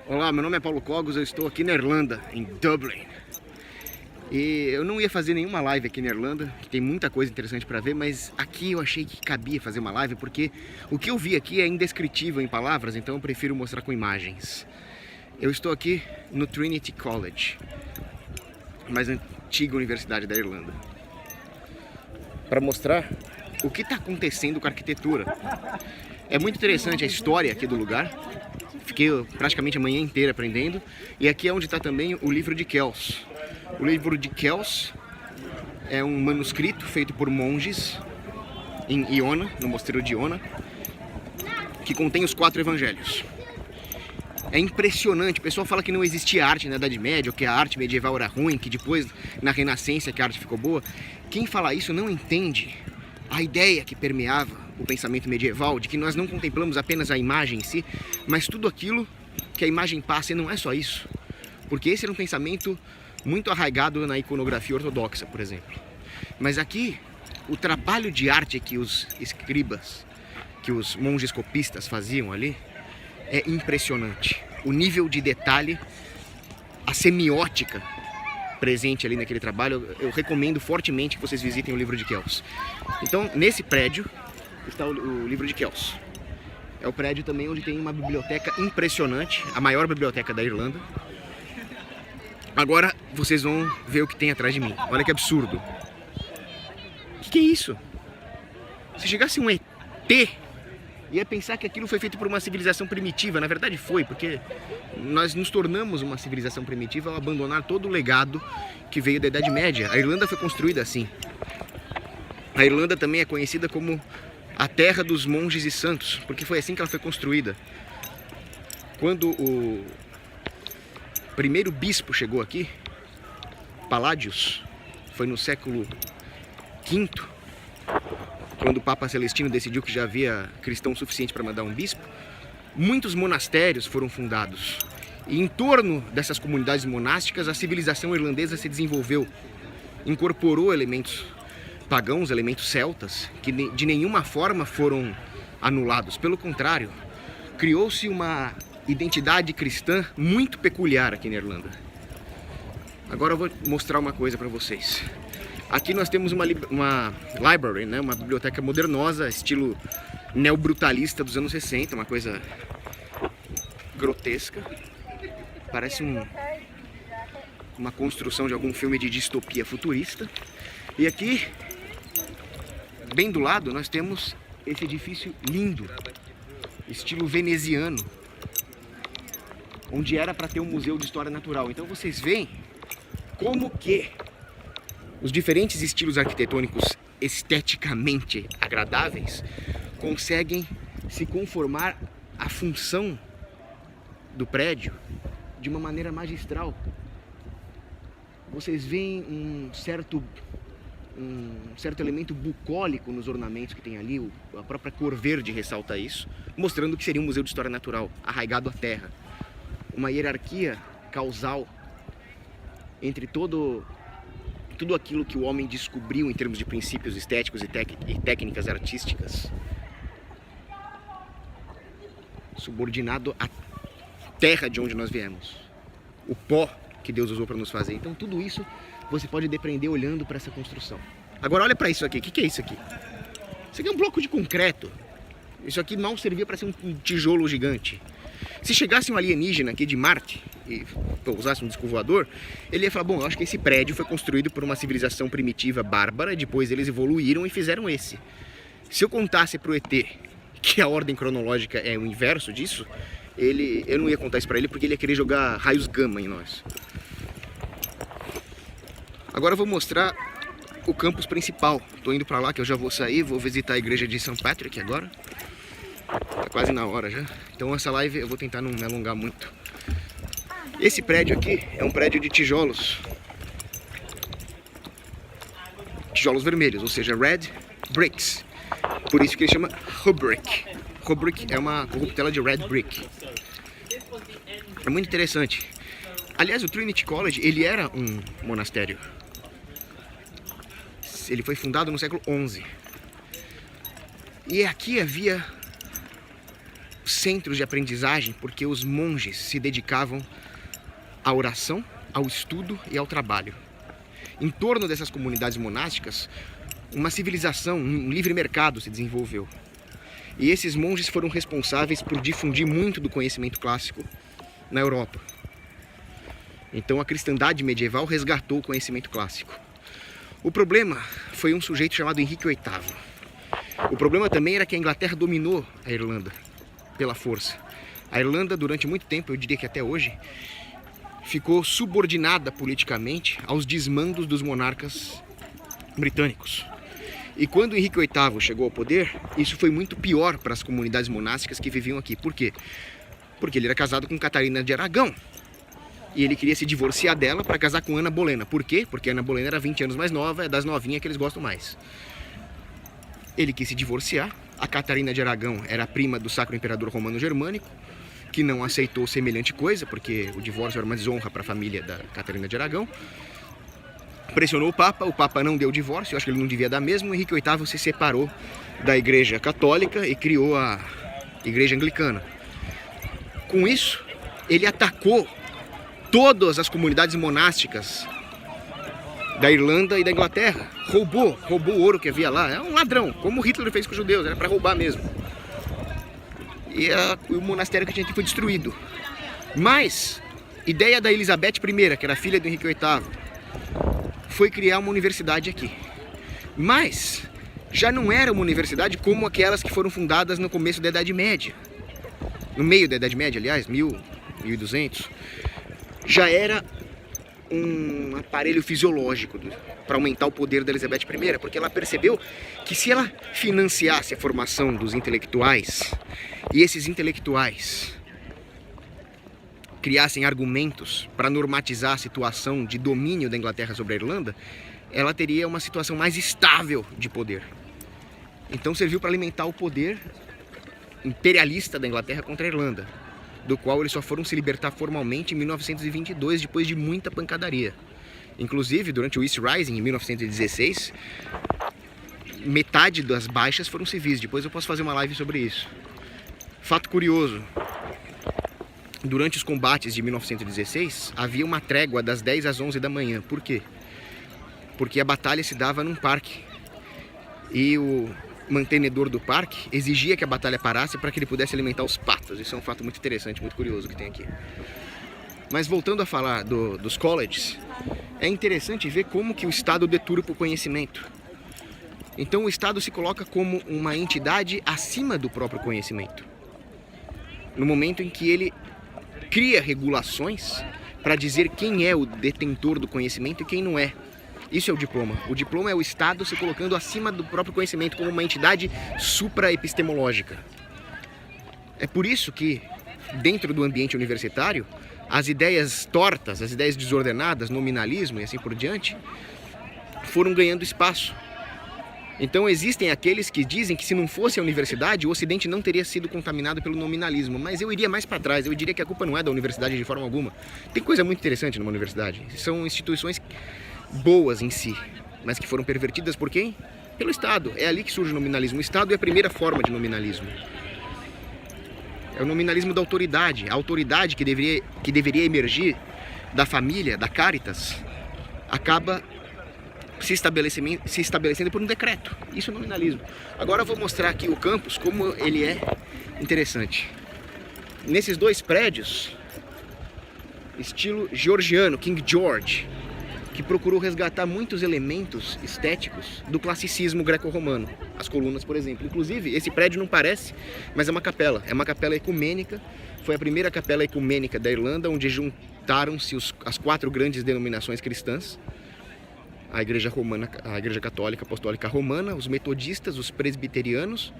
Olá, meu nome é Paulo Cogos, eu estou aqui na Irlanda, em Dublin. E eu não ia fazer nenhuma live aqui na Irlanda, que tem muita coisa interessante para ver, mas aqui eu achei que cabia fazer uma live, porque o que eu vi aqui é indescritível em palavras, então eu prefiro mostrar com imagens. Eu estou aqui no Trinity College, a mais antiga universidade da Irlanda, para mostrar o que está acontecendo com a arquitetura. É muito interessante a história aqui do lugar. Fiquei praticamente a manhã inteira aprendendo. E aqui é onde está também o livro de Kells. O livro de Kells é um manuscrito feito por monges em Iona, no mosteiro de Iona, que contém os 4 evangelhos. É impressionante. O pessoal fala que não existia arte na Idade Média, ou que a arte medieval era ruim, que depois, na Renascença, que a arte ficou boa. Quem fala isso não entende a ideia que permeava o pensamento medieval, de que nós não contemplamos apenas a imagem em si, mas tudo aquilo que a imagem passa, e não é só isso. Porque esse era um pensamento muito arraigado na iconografia ortodoxa, por exemplo. Mas aqui, o trabalho de arte que os escribas, que os monges copistas faziam ali, é impressionante. O nível de detalhe, a semiótica presente ali naquele trabalho, eu recomendo fortemente que vocês visitem o livro de Kells. Então, nesse prédio está o livro de Kells. É o prédio também onde tem uma biblioteca impressionante, a maior biblioteca da Irlanda. Agora vocês vão ver o que tem atrás de mim. Olha que absurdo. O que é isso? Se chegasse um ET, ia pensar que aquilo foi feito por uma civilização primitiva. Na verdade foi, porque nós nos tornamos uma civilização primitiva ao abandonar todo o legado que veio da Idade Média. A Irlanda foi construída assim. A Irlanda também é conhecida como a terra dos monges e santos, porque foi assim que ela foi construída. Quando o primeiro bispo chegou aqui, Paládios, foi no século V, quando o Papa Celestino decidiu que já havia cristão suficiente para mandar um bispo, muitos monastérios foram fundados. E em torno dessas comunidades monásticas, a civilização irlandesa se desenvolveu, incorporou elementos pagãos, elementos celtas, que de nenhuma forma foram anulados. Pelo contrário, criou-se uma identidade cristã muito peculiar aqui na Irlanda. Agora eu vou mostrar uma coisa para vocês. Aqui nós temos uma library, né? Uma biblioteca modernosa, estilo neobrutalista dos anos 60, uma coisa grotesca. Parece uma construção de algum filme de distopia futurista. E aqui, bem do lado, nós temos esse edifício lindo, estilo veneziano, onde era para ter um museu de história natural. Então vocês veem como que os diferentes estilos arquitetônicos esteticamente agradáveis conseguem se conformar à função do prédio de uma maneira magistral. Vocês veem um certo elemento bucólico nos ornamentos que tem ali, a própria cor verde ressalta isso, mostrando que seria um museu de história natural, arraigado à terra. Uma hierarquia causal entre tudo aquilo que o homem descobriu em termos de princípios estéticos e técnicas artísticas, subordinado à terra de onde nós viemos, o pó que Deus usou para nos fazer. Então tudo isso você pode depreender olhando para essa construção. Agora olha para isso aqui. O que é isso aqui? Isso aqui é um bloco de concreto. Isso aqui mal servia para ser um tijolo gigante. Se chegasse um alienígena aqui de Marte e pousasse um disco voador, ele ia falar, bom, eu acho que esse prédio foi construído por uma civilização primitiva bárbara, depois eles evoluíram e fizeram esse. Se eu contasse para o ET que a ordem cronológica é o inverso disso, eu não ia contar isso para ele, porque ele ia querer jogar raios gama em nós. Agora eu vou mostrar o campus principal. Estou indo para lá, que eu já vou sair, vou visitar a igreja de St. Patrick agora. Tá quase na hora já. Então essa live eu vou tentar não me alongar muito. Esse prédio aqui é um prédio de tijolos. Tijolos vermelhos, ou seja, red bricks. Por isso que ele chama Rubric. Rubric é uma corruptela de red brick. É muito interessante. Aliás, o Trinity College, ele era um monastério. Ele foi fundado no século XI. E aqui havia centros de aprendizagem porque os monges se dedicavam à oração, ao estudo e ao trabalho. Em torno dessas comunidades monásticas, uma civilização, um livre mercado se desenvolveu. E esses monges foram responsáveis por difundir muito do conhecimento clássico na Europa. Então a cristandade medieval resgatou o conhecimento clássico. O problema foi um sujeito chamado Henrique VIII. O problema também era que a Inglaterra dominou a Irlanda pela força. A Irlanda, durante muito tempo, eu diria que até hoje, ficou subordinada politicamente aos desmandos dos monarcas britânicos. E quando Henrique VIII chegou ao poder, isso foi muito pior para as comunidades monásticas que viviam aqui. Por quê? Porque ele era casado com Catarina de Aragão. E ele queria se divorciar dela para casar com Ana Bolena. Por quê? Porque Ana Bolena era 20 anos mais nova, é das novinhas que eles gostam mais. Ele quis se divorciar. A Catarina de Aragão era prima do Sacro Imperador Romano Germânico, que não aceitou semelhante coisa, porque o divórcio era uma desonra para a família da Catarina de Aragão. Pressionou o Papa não deu o divórcio, eu acho que ele não devia dar mesmo. Henrique VIII se separou da Igreja Católica e criou a Igreja Anglicana. Com isso, ele atacou todas as comunidades monásticas da Irlanda e da Inglaterra. Roubou o ouro que havia lá. É um ladrão, como Hitler fez com os judeus, era para roubar mesmo. E o monastério que tinha aqui foi destruído. Mas, ideia da Elizabeth I, que era filha do Henrique VIII, foi criar uma universidade aqui. Mas já não era uma universidade como aquelas que foram fundadas no começo da Idade Média. No meio da Idade Média, aliás, 1200. Já era um aparelho fisiológico para aumentar o poder da Elizabeth I, porque ela percebeu que se ela financiasse a formação dos intelectuais, e esses intelectuais criassem argumentos para normatizar a situação de domínio da Inglaterra sobre a Irlanda, ela teria uma situação mais estável de poder. Então serviu para alimentar o poder imperialista da Inglaterra contra a Irlanda, do qual eles só foram se libertar formalmente em 1922, depois de muita pancadaria. Inclusive, durante o East Rising, em 1916, metade das baixas foram civis. Depois eu posso fazer uma live sobre isso. Fato curioso, durante os combates de 1916, havia uma trégua das 10 às 11 da manhã. Por quê? Porque a batalha se dava num parque. E o mantenedor do parque exigia que a batalha parasse para que ele pudesse alimentar os patos. Isso é um fato muito interessante, muito curioso que tem aqui. Mas voltando a falar dos colleges, é interessante ver como que o Estado deturpa o conhecimento. Então o Estado se coloca como uma entidade acima do próprio conhecimento. No momento em que ele cria regulações para dizer quem é o detentor do conhecimento e quem não é. Isso é o diploma. O diploma é o Estado se colocando acima do próprio conhecimento como uma entidade supra-epistemológica. É por isso que, dentro do ambiente universitário, as ideias tortas, as ideias desordenadas, nominalismo e assim por diante, foram ganhando espaço. Então existem aqueles que dizem que se não fosse a universidade, o Ocidente não teria sido contaminado pelo nominalismo. Mas eu iria mais para trás, eu diria que a culpa não é da universidade de forma alguma. Tem coisa muito interessante numa universidade. São instituições boas em si, mas que foram pervertidas por quem? Pelo Estado. É ali que surge o nominalismo. O Estado é a primeira forma de nominalismo. É o nominalismo da autoridade. A autoridade que deveria emergir da família, da caritas, acaba se estabelecendo por um decreto. Isso é nominalismo. Agora eu vou mostrar aqui o campus, como ele é interessante. Nesses dois prédios, estilo georgiano, King George, que procurou resgatar muitos elementos estéticos do classicismo greco-romano. As colunas, por exemplo. Inclusive, esse prédio não parece, mas é uma capela. É uma capela ecumênica. Foi a primeira capela ecumênica da Irlanda, onde juntaram-se as 4 grandes denominações cristãs. A Igreja Romana, a Igreja Católica Apostólica Romana, os metodistas, os presbiterianos,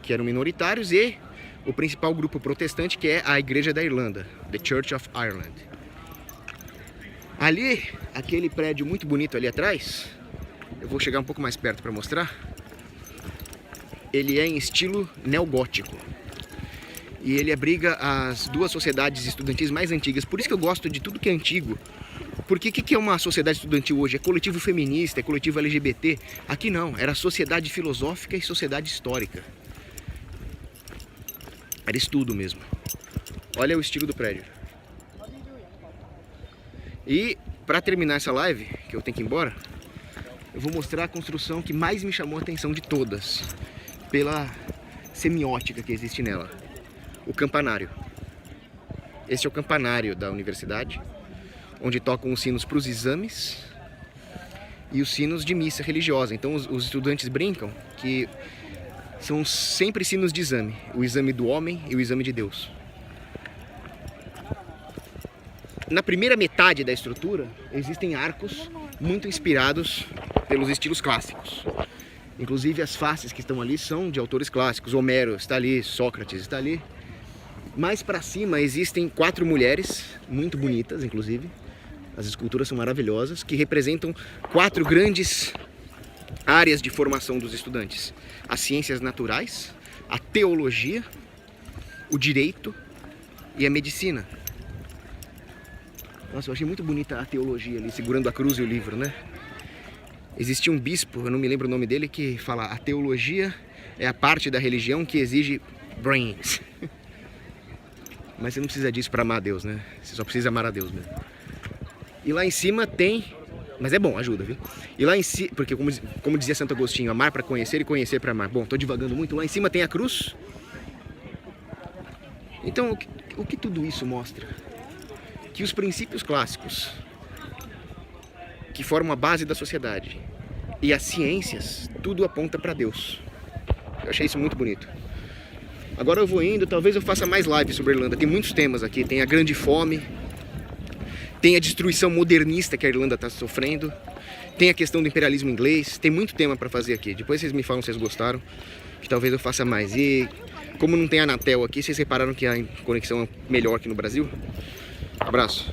que eram minoritários, e o principal grupo protestante, que é a Igreja da Irlanda, The Church of Ireland. Ali, aquele prédio muito bonito ali atrás, eu vou chegar um pouco mais perto para mostrar, ele é em estilo neogótico. E ele abriga as 2 sociedades estudantis mais antigas. Por isso que eu gosto de tudo que é antigo. Porque o que é uma sociedade estudantil hoje? É coletivo feminista, é coletivo LGBT. Aqui não, era sociedade filosófica e sociedade histórica. Era estudo mesmo. Olha o estilo do prédio. E para terminar essa live, que eu tenho que ir embora, eu vou mostrar a construção que mais me chamou a atenção de todas, pela semiótica que existe nela. O campanário. Este é o campanário da universidade, onde tocam os sinos para os exames e os sinos de missa religiosa. Então os estudantes brincam que são sempre sinos de exame. O exame do homem e o exame de Deus. Na primeira metade da estrutura existem arcos muito inspirados pelos estilos clássicos. Inclusive as faces que estão ali são de autores clássicos. Homero está ali, Sócrates está ali. Mais para cima existem 4 mulheres, muito bonitas inclusive. As esculturas são maravilhosas, que representam 4 grandes áreas de formação dos estudantes. As ciências naturais, a teologia, o direito e a medicina. Nossa, eu achei muito bonita a teologia ali, segurando a cruz e o livro, né? Existia um bispo, eu não me lembro o nome dele, que fala: a teologia é a parte da religião que exige brains. Mas você não precisa disso para amar a Deus, né? Você só precisa amar a Deus mesmo. E lá em cima tem... Mas é bom, ajuda, viu? E lá em cima... Porque como dizia Santo Agostinho, amar para conhecer e conhecer para amar. Bom, tô divagando muito. Lá em cima tem a cruz. Então, o que tudo isso mostra? Que os princípios clássicos, que formam a base da sociedade, e as ciências, tudo aponta para Deus. Eu achei isso muito bonito. Agora eu vou indo, talvez eu faça mais lives sobre a Irlanda. Tem muitos temas aqui, tem a grande fome, tem a destruição modernista que a Irlanda está sofrendo, tem a questão do imperialismo inglês, tem muito tema para fazer aqui. Depois vocês me falam se vocês gostaram, que talvez eu faça mais. E como não tem Anatel aqui, vocês repararam que a conexão é melhor aqui no Brasil? Abraço.